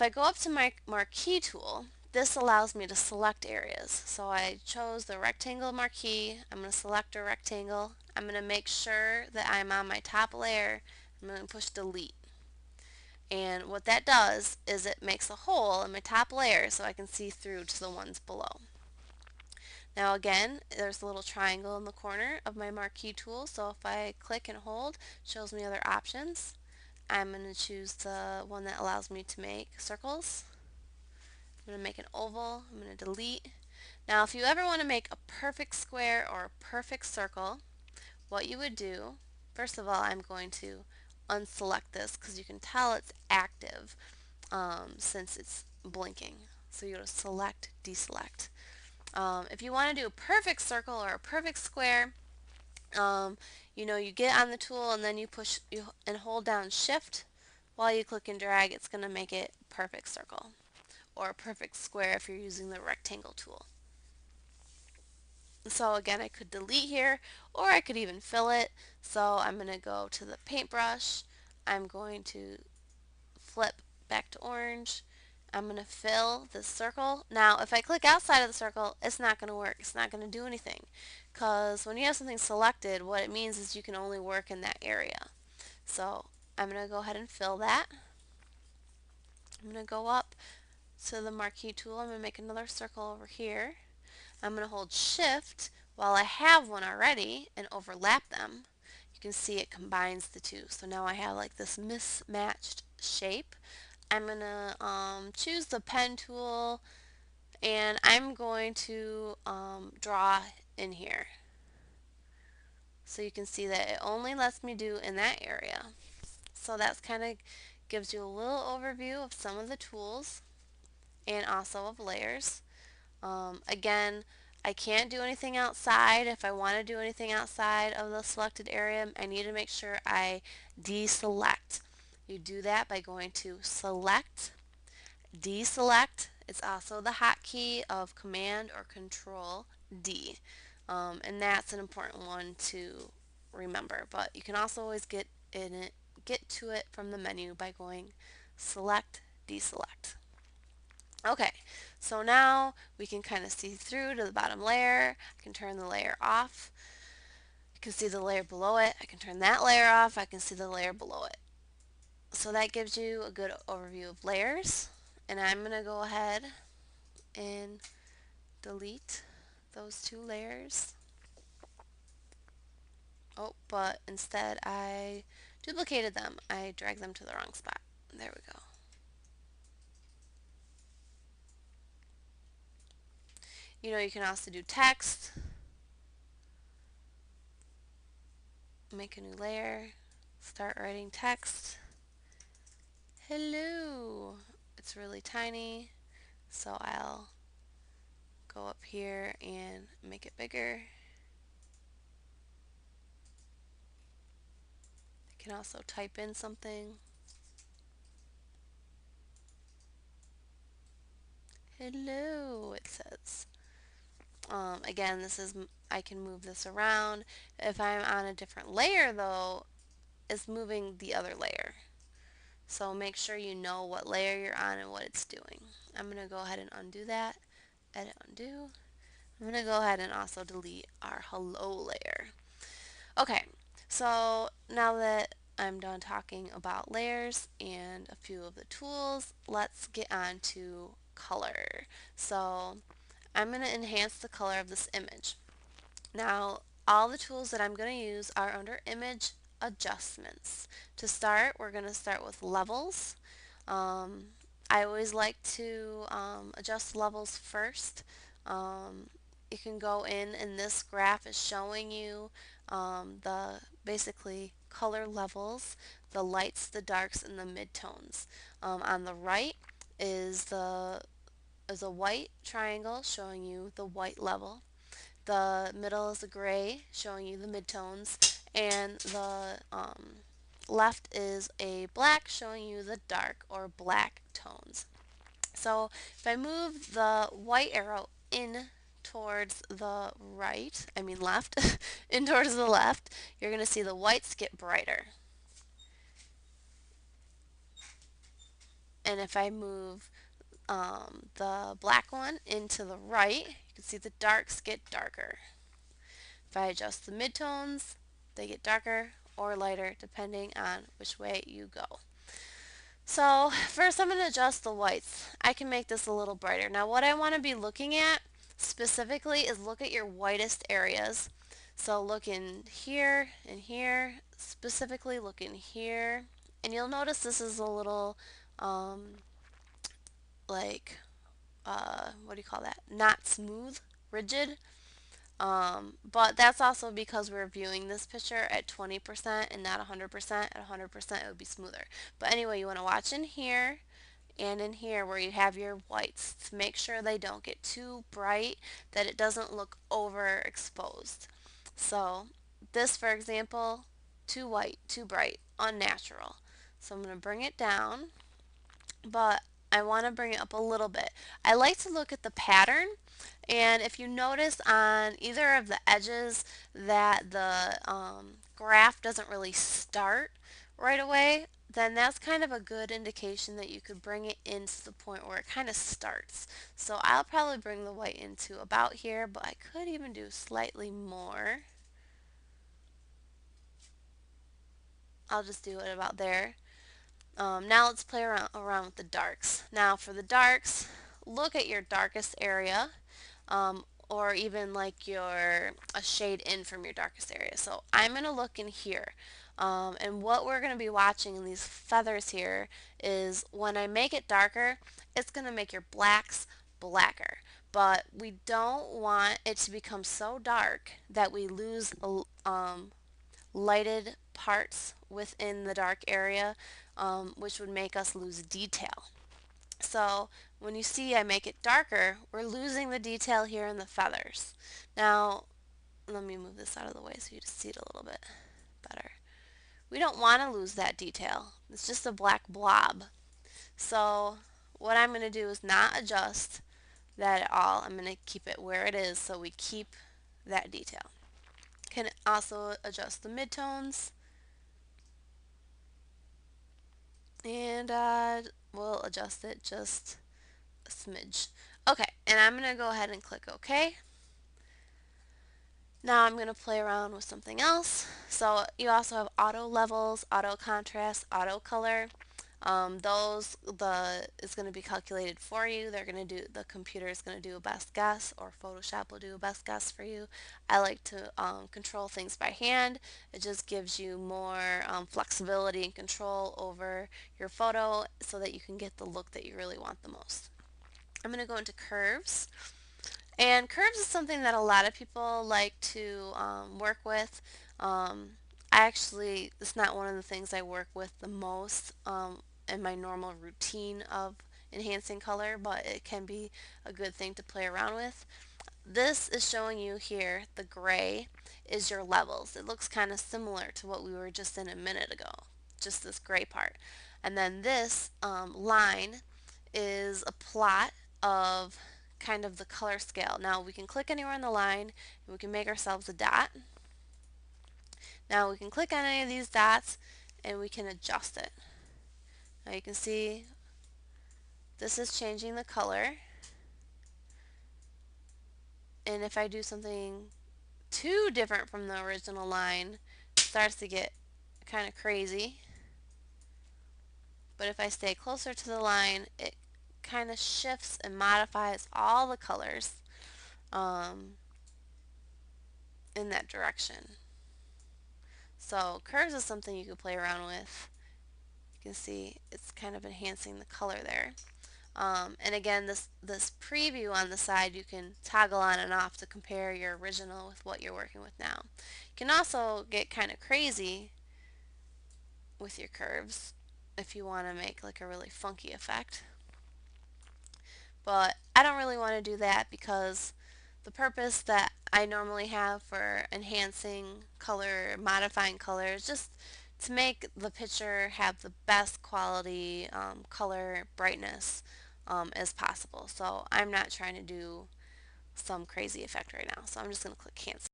If I go up to my marquee tool, this allows me to select areas. So I chose the rectangle marquee. I'm going to select a rectangle. I'm going to make sure that I'm on my top layer. I'm going to push delete. And what that does is it makes a hole in my top layer so I can see through to the ones below. Now again, there's a little triangle in the corner of my marquee tool, so if I click and hold, it shows me other options. I'm going to choose the one that allows me to make circles. I'm going to make an oval. I'm going to delete. Now if you ever want to make a perfect square or a perfect circle, what you would do, first of all, I'm going to unselect this because you can tell it's active since it's blinking. So you go to select, deselect. If you want to do a perfect circle or a perfect square, you get on the tool and then you push and hold down shift while you click and drag. It's going to make it a perfect circle or a perfect square if you're using the rectangle tool. So again, I could delete here or I could even fill it. So I'm going to go to the paintbrush. I'm going to flip back to orange. I'm going to fill this circle. Now, if I click outside of the circle, it's not going to work. It's not going to do anything. Because when you have something selected, what it means is you can only work in that area. So I'm going to go ahead and fill that. I'm going to go up to the marquee tool. I'm going to make another circle over here. I'm going to hold shift while I have one already and overlap them. You can see it combines the two. So now I have like this mismatched shape. I'm going to choose the pen tool and I'm going to draw in here. So you can see that it only lets me do in that area. So that's kind of gives you a little overview of some of the tools and also of layers. Again, I can't do anything outside. If I want to do anything outside of the selected area, I need to make sure I deselect. You do that by going to select, deselect. It's also the hotkey of Command or Control D. And that's an important one to remember. But you can also always get to it from the menu by going select, deselect. Okay, so now we can kind of see through to the bottom layer. I can turn the layer off. I can see the layer below it. I can turn that layer off. I can see the layer below it. So that gives you a good overview of layers. And I'm going to go ahead and delete those two layers. Oh, but instead I duplicated them. I dragged them to the wrong spot. There we go. You can also do text. Make a new layer. Start writing text. Hello. It's really tiny, so I'll go up here and make it bigger. I can also type in something. Hello, it says. Again, I can move this around. If I'm on a different layer though, it's moving the other layer. So make sure you know what layer you're on and what it's doing. I'm going to go ahead and undo that. Edit, undo. I'm going to go ahead and also delete our hello layer. Okay, so now that I'm done talking about layers and a few of the tools, let's get on to color. So I'm going to enhance the color of this image. Now, all the tools that I'm going to use are under image adjustments. To start, we're going to start with levels. I always like to adjust levels first. You can go in and this graph is showing you the basically color levels, the lights, the darks, and the midtones. On the right is a white triangle showing you the white level. The middle is a gray showing you the midtones, and the left is a black showing you the dark or black tones. So if I move the white arrow in towards the right, I mean left, in towards the left, you're going to see the whites get brighter. And if I move the black one into the right, you can see the darks get darker. If I adjust the midtones, they get darker or lighter depending on which way you go. So first I'm going to adjust the whites. I can make this a little brighter. Now what I want to be looking at specifically is look at your whitest areas. So look in here and here, specifically look in here. And you'll notice this is a little um, like, what do you call that? Not smooth, rigid. But that's also because we're viewing this picture at 20% and not 100%. At 100% it would be smoother. But anyway, you want to watch in here and in here where you have your whites to make sure they don't get too bright, that it doesn't look overexposed. So this, for example, too white, too bright, unnatural. So I'm going to bring it down, but I want to bring it up a little bit. I like to look at the pattern, and if you notice on either of the edges that the graph doesn't really start right away, then that's kind of a good indication that you could bring it into the point where it kind of starts. So I'll probably bring the white into about here, but I could even do slightly more. I'll just do it about there. Now let's play around with the darks. Now for the darks, look at your darkest area, or even like a shade in from your darkest area. So I'm going to look in here. And what we're going to be watching in these feathers here is when I make it darker, it's going to make your blacks blacker. But we don't want it to become so dark that we lose lighted parts within the dark area, which would make us lose detail. So when you see I make it darker, we're losing the detail here in the feathers. Now, let me move this out of the way so you just see it a little bit better. We don't want to lose that detail. It's just a black blob. So what I'm going to do is not adjust that at all. I'm going to keep it where it is so we keep that detail. Can also adjust the midtones, and we'll adjust it just a smidge. Okay, and I'm going to go ahead and click OK. Now I'm going to play around with something else. So you also have auto levels, auto contrast, auto color. Those is going to be calculated for you. The computer is going to do a best guess, or Photoshop will do a best guess for you. I like to control things by hand. It just gives you more flexibility and control over your photo so that you can get the look that you really want the most. I'm going to go into curves. And curves is something that a lot of people like to work with. It's not one of the things I work with the most in my normal routine of enhancing color, but it can be a good thing to play around with. This is showing you here, the gray is your levels. It looks kind of similar to what we were just in a minute ago, just this gray part. And then this line is a plot of kind of the color scale. Now we can click anywhere on the line and we can make ourselves a dot. Now we can click on any of these dots and we can adjust it. Now you can see this is changing the color, and if I do something too different from the original line, it starts to get kind of crazy. But if I stay closer to the line, it kind of shifts and modifies all the colors in that direction. So curves is something you can play around with. You can see it's kind of enhancing the color there. And again, this preview on the side, you can toggle on and off to compare your original with what you're working with now. You can also get kind of crazy with your curves if you want to make like a really funky effect. But I don't really want to do that because the purpose that I normally have for enhancing color, modifying color, is just to make the picture have the best quality color brightness as possible. So I'm not trying to do some crazy effect right now. So I'm just going to click cancel.